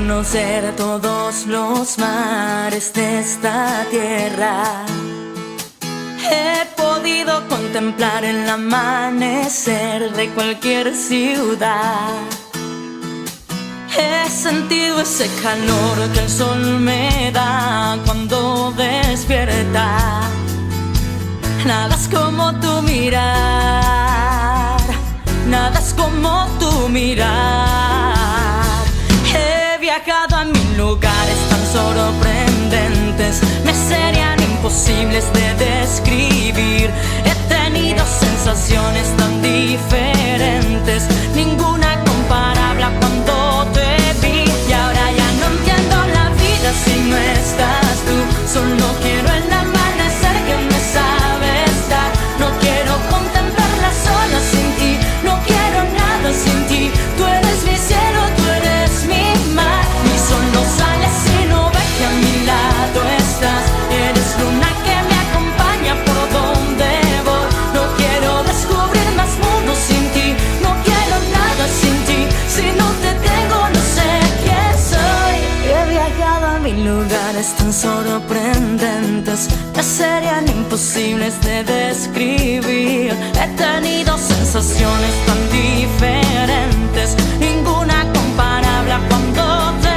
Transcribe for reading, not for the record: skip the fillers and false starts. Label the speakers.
Speaker 1: conocer todos los mares de esta tierra. He podido contemplar el amanecer de cualquier ciudad. He sentido ese calor que el sol me da cuando despierta. Nada es como tu mirar, nada es como tu mirar. He viajado a mil lugares tan sorprendentes, me serían imposibles de describir. He tenido sensaciones tan diferentes, ninguna comparable a cuando te vi. Y ahora ya no entiendo la vida si no estás tú. Solo quiero el amanecer que me sabes dar. No quiero contemplarla sola sin ti, no quiero nada sin ti. Tú eres mi cielo, tú eres mi mar. Mi sol no sale si no ves que a mi lado estás. Eres luna que me acompaña por donde voy. No quiero descubrir más mundos sin ti, no quiero nada sin ti. Si no te tengo no sé quién soy. He viajado a mil lugares tan sorprendentes, me serían imposibles de describir. He tenido sensaciones tan diferentes, ninguna comparable a cuando te